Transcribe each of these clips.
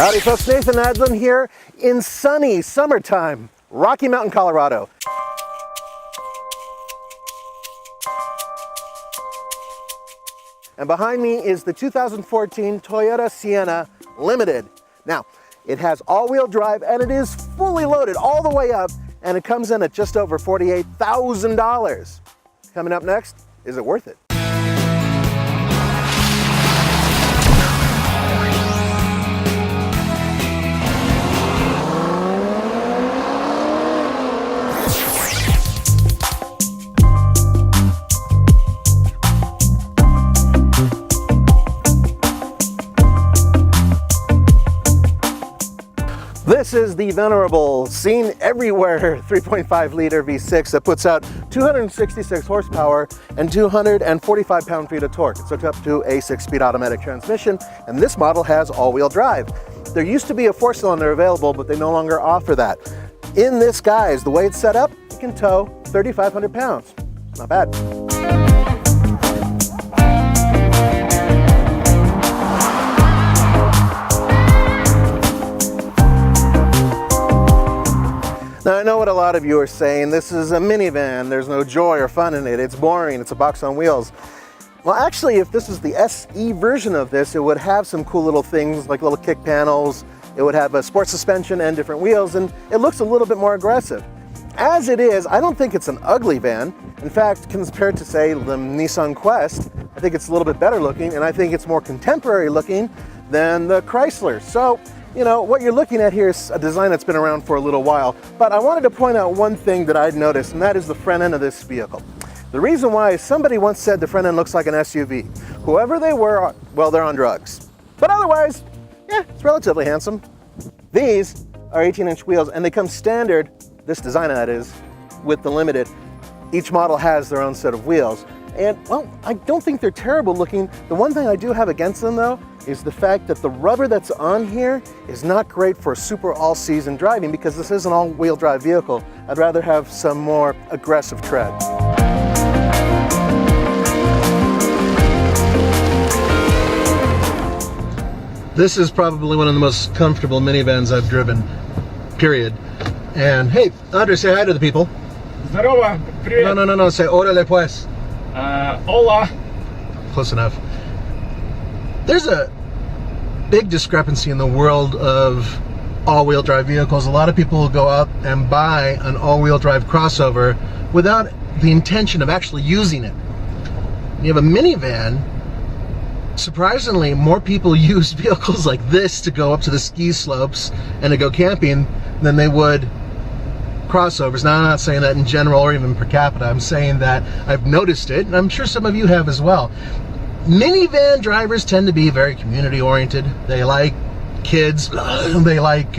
Howdy folks, Nathan Adlin here in sunny summertime, Rocky Mountain, Colorado. And behind me is the 2014 Toyota Sienna Limited. Now, it has all-wheel drive and it is fully loaded all the way up, and it comes in at just over $48,000. Coming up next, is it worth it? This is the venerable, seen everywhere 3.5 liter V6 that puts out 266 horsepower and 245 pound-feet of torque. It's hooked up to a 6-speed automatic transmission, and this model has all-wheel drive. There used to be a 4-cylinder available, but they no longer offer that. In this, guys, the way it's set up, it can tow 3,500 pounds. Not bad. Now, I know what a lot of you are saying. This is a minivan. There's no joy or fun in it. It's boring. It's a box on wheels. Well, actually, if this was the SE version of this, it would have some cool little things like little kick panels. It would have a sports suspension and different wheels, and it looks a little bit more aggressive. As it is, I don't think it's an ugly van. In fact, compared to, say, the Nissan Quest, I think it's a little bit better looking, and I think it's more contemporary looking than the Chrysler. So, you know, what you're looking at here is a design that's been around for a little while, but I wanted to point out one thing that I'd noticed, and that is the front end of this vehicle. The reason why is somebody once said the front end looks like an SUV. Whoever they were, well, they're on drugs. But otherwise, yeah, it's relatively handsome. These are 18-inch wheels, and they come standard, this design that is, with the Limited. Each model has their own set of wheels. And, well, I don't think they're terrible looking. The one thing I do have against them, though, is the fact that the rubber that's on here is not great for super all-season driving, because this is an all-wheel drive vehicle. I'd rather have some more aggressive tread. This is probably one of the most comfortable minivans I've driven, period. And hey, Andre, say hi to the people. Здорово, привет. No, say órale pues. Hola. Close enough. There's a big discrepancy in the world of all-wheel drive vehicles. A lot of people will go out and buy an all-wheel drive crossover without the intention of actually using it. You have a minivan. Surprisingly, more people use vehicles like this to go up to the ski slopes and to go camping than they would crossovers. Now, I'm not saying that in general or even per capita. I'm saying that I've noticed it, and I'm sure some of you have as well. Minivan drivers tend to be very community-oriented. They like kids, they like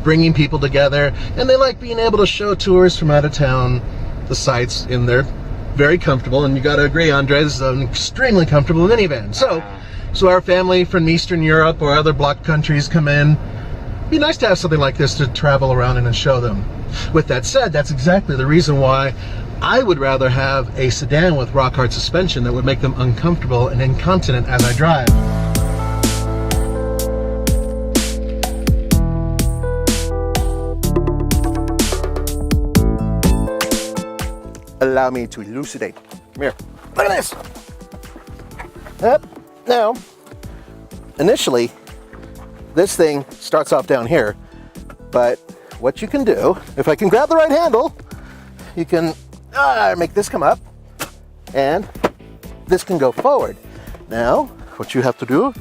bringing people together, and they like being able to show tourists from out of town the sights in their very comfortable, and you got to agree, Andre, this is an extremely comfortable minivan. So our family from Eastern Europe or other bloc countries come in. It'd be nice to have something like this to travel around in and show them. With that said, that's exactly the reason why I would rather have a sedan with rock-hard suspension that would make them uncomfortable and incontinent as I drive. Allow me to elucidate. Come here. Look at this. Yep. Now, initially, this thing starts off down here, but what you can do, if I can grab the right handle, you can make this come up, and this can go forward. Now, what you have to do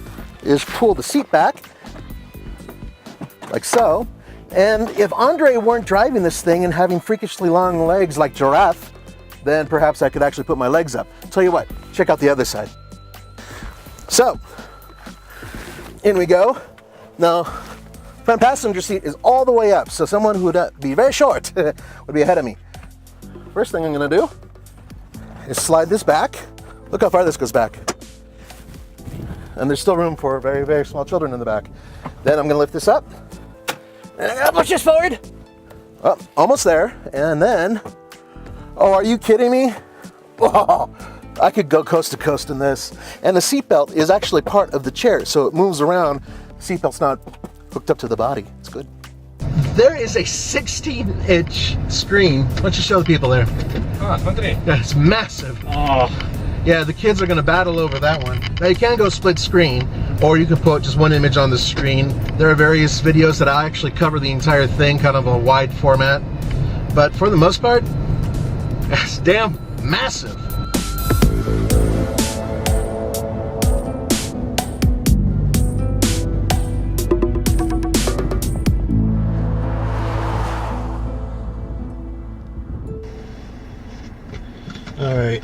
is pull the seat back, like so, and if Andre weren't driving this thing and having freakishly long legs like giraffe, then perhaps I could actually put my legs up. Tell you what, check out the other side. So, in we go. Now, front passenger seat is all the way up, so someone who would be very short would be ahead of me. First thing I'm gonna do is slide this back. Look how far this goes back. And there's still room for very, very small children in the back. Then I'm gonna lift this up, and I'm gonna push this forward. Oh, almost there, and then, oh, are you kidding me? Oh, I could go coast to coast in this. And the seatbelt is actually part of the chair, so it moves around seatbelt's not hooked up to the body. It's good. There is a 16-inch screen. Why don't you show the people there? А, смотри. That's massive. Oh, Yeah, the kids are going to battle over that one. Now you can go split screen, or you can put just one image on the screen. There are various videos that I actually cover the entire thing, kind of a wide format. But for the most part, it's damn massive. All right.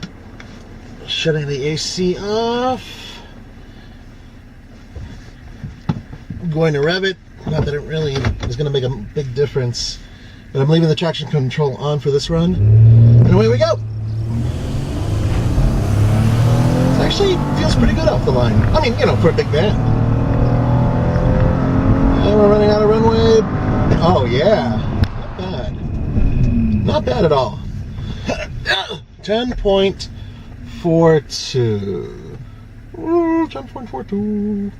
Shutting the AC off. I'm going to rev it. Not that it really is going to make a big difference, but I'm leaving the traction control on for this run. And away we go. It actually feels pretty good off the line. I mean, you know, for a big van. And we're running out of runway. Oh yeah, not bad. Not bad at all. 10.42. 10.42.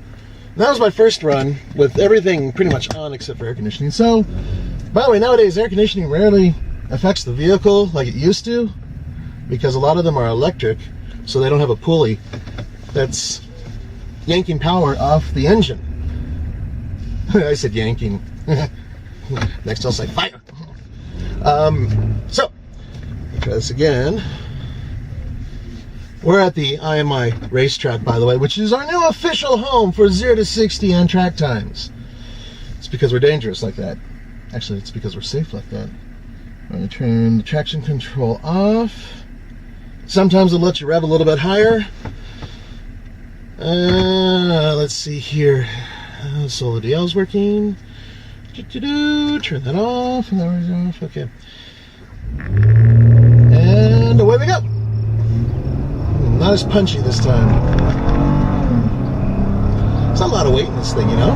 That was my first run with everything pretty much on except for air conditioning. So, by the way, nowadays air conditioning rarely affects the vehicle like it used to, because a lot of them are electric, so they don't have a pulley that's yanking power off the engine. I said yanking. Next I'll say fire. So, try this again. We're at the IMI racetrack, by the way, which is our new official home for 0 to 60 on track times. It's because we're dangerous like that. Actually, it's because we're safe like that. I'm going to turn the traction control off. Sometimes it'll let you rev a little bit higher. Let's see here. Solo DL's working. Turn that off. And that was off. Okay. And away we go. Not as punchy this time. There's a lot of weight in this thing, you know?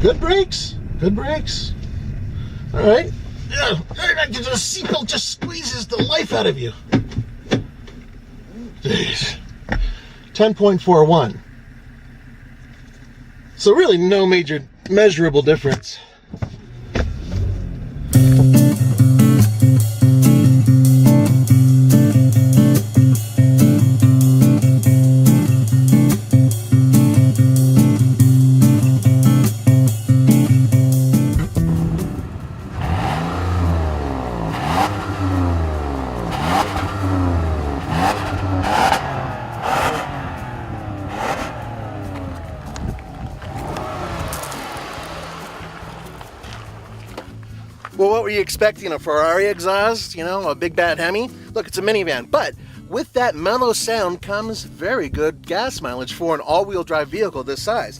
Good brakes. Good brakes. All right. The seatbelt just squeezes the life out of you. 10.41. So really no major measurable difference. Well, what were you expecting? A Ferrari exhaust? You know, a big bad Hemi? Look, it's a minivan, but with that mellow sound comes very good gas mileage for an all-wheel drive vehicle this size.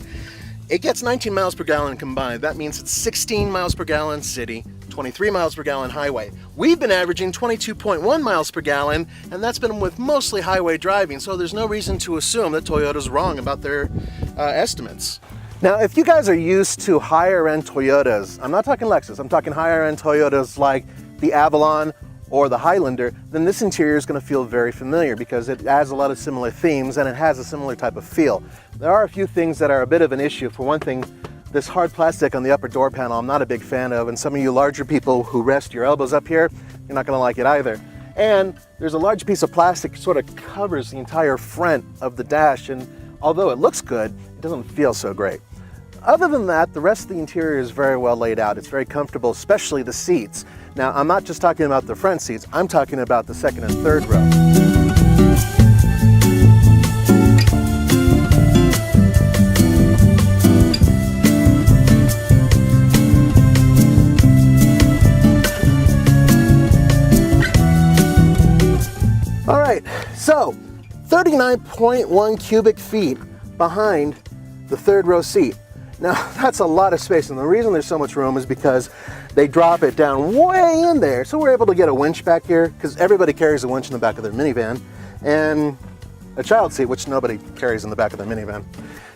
It gets 19 miles per gallon combined. That means it's 16 miles per gallon city, 23 miles per gallon highway. We've been averaging 22.1 miles per gallon, and that's been with mostly highway driving, so there's no reason to assume that Toyota's wrong about their estimates. Now, if you guys are used to higher end Toyotas, I'm not talking Lexus, I'm talking higher end Toyotas like the Avalon or the Highlander, then this interior is going to feel very familiar because it has a lot of similar themes and it has a similar type of feel. There are a few things that are a bit of an issue. For one thing, this hard plastic on the upper door panel I'm not a big fan of, and some of you larger people who rest your elbows up here, you're not going to like it either. And there's a large piece of plastic that sort of covers the entire front of the dash, and although it looks good, it doesn't feel so great. Other than that, the rest of the interior is very well laid out. It's very comfortable, especially the seats. Now, I'm not just talking about the front seats, I'm talking about the second and third row. All right, so 39.1 cubic feet behind the third row seat. Now, that's a lot of space, and the reason there's so much room is because they drop it down way in there, so we're able to get a winch back here, because everybody carries a winch in the back of their minivan, and a child seat, which nobody carries in the back of their minivan.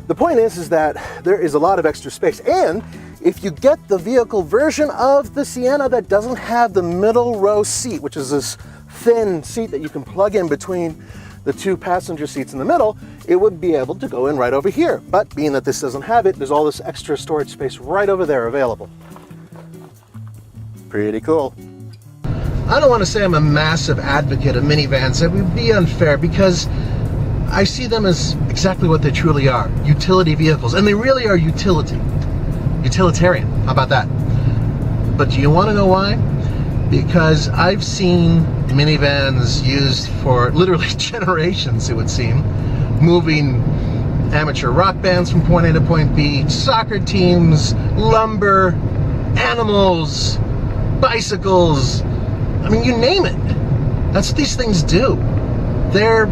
The point is that there is a lot of extra space, and if you get the vehicle version of the Sienna that doesn't have the middle row seat, which is this thin seat that you can plug in between the 2 passenger seats in the middle, it would be able to go in right over here. But being that this doesn't have it, there's all this extra storage space right over there available. Pretty cool. I don't want to say I'm a massive advocate of minivans. That would be unfair because I see them as exactly what they truly are, utility vehicles. And they really are utilitarian. How about that? But do you want to know why? Because I've seen minivans used for literally generations, it would seem, moving amateur rock bands from point A to point B, soccer teams, lumber, animals, bicycles, I mean, you name it. That's what these things do. They're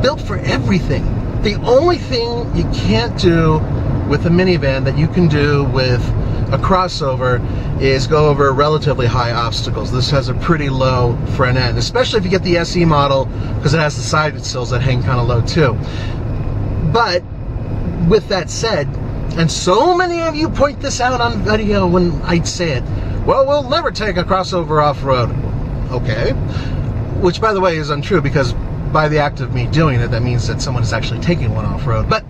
built for everything. The only thing you can't do with a minivan that you can do with a crossover is go over relatively high obstacles. This has a pretty low front end, especially if you get the SE model, because it has the side sills that hang kind of low too. But with that said, and so many of you point this out on video when I say it, well, we'll never take a crossover off-road. Okay, which by the way is untrue, because by the act of me doing it, that means that someone is actually taking one off-road. But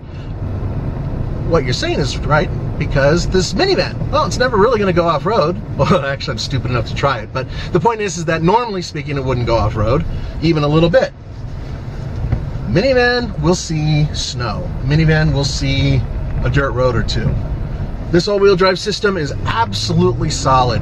what you're saying is right, because this minivan, well, it's never really going to go off-road. Well, actually, I'm stupid enough to try it. But the point is that normally speaking, it wouldn't go off-road, even a little bit. Minivan will see snow. Minivan will see a dirt road or two. This all-wheel drive system is absolutely solid.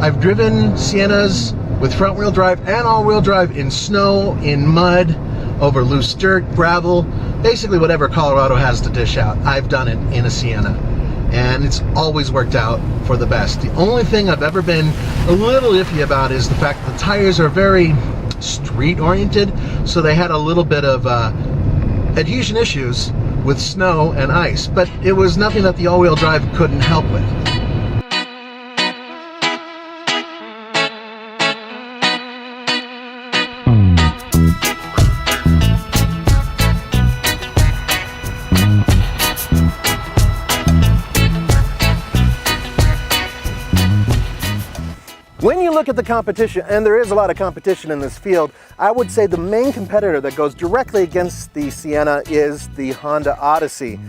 I've driven Siennas with front-wheel drive and all-wheel drive in snow, in mud, over loose dirt, gravel, basically whatever Colorado has to dish out. I've done it in a Sienna, and it's always worked out for the best. The only thing I've ever been a little iffy about is the fact that the tires are very street-oriented, so they had a little bit of adhesion issues with snow and ice, but it was nothing that the all-wheel drive couldn't help with. When you look at the competition, and there is a lot of competition in this field, I would say the main competitor that goes directly against the Sienna is the Honda Odyssey.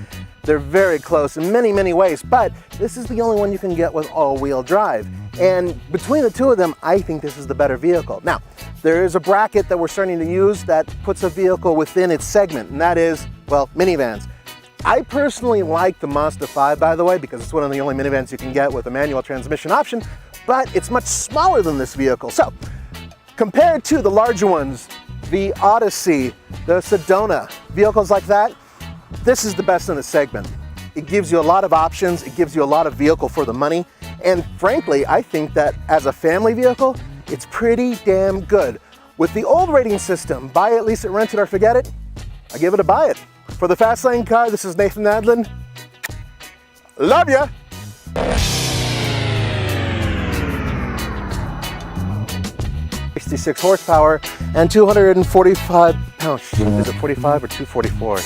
They're very close in many, many ways, but this is the only one you can get with all-wheel drive. And between the two of them, I think this is the better vehicle. Now, there is a bracket that we're starting to use that puts a vehicle within its segment, and that is, well, minivans. I personally like the Mazda 5, by the way, because it's one of the only minivans you can get with a manual transmission option, but it's much smaller than this vehicle. So, compared to the larger ones, the Odyssey, the Sedona, vehicles like that, this is the best in the segment. It gives you a lot of options, it gives you a lot of vehicle for the money, and frankly, I think that as a family vehicle, it's pretty damn good. With the old rating system, buy it, lease it, rent it, or forget it, I give it a buy it. For the Fast Lane Car, this is Nathan Adlin. Love ya! 66 horsepower and 245 pounds. Is it 45 or 244?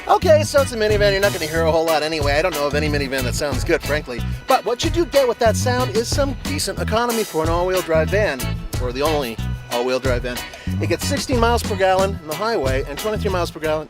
Okay, so it's a minivan. You're not going to hear a whole lot anyway. I don't know of any minivan that sounds good, frankly. But what you do get with that sound is some decent economy for an all-wheel drive van, or the only all-wheel drive van. It gets 16 miles per gallon on the highway and 23 miles per gallon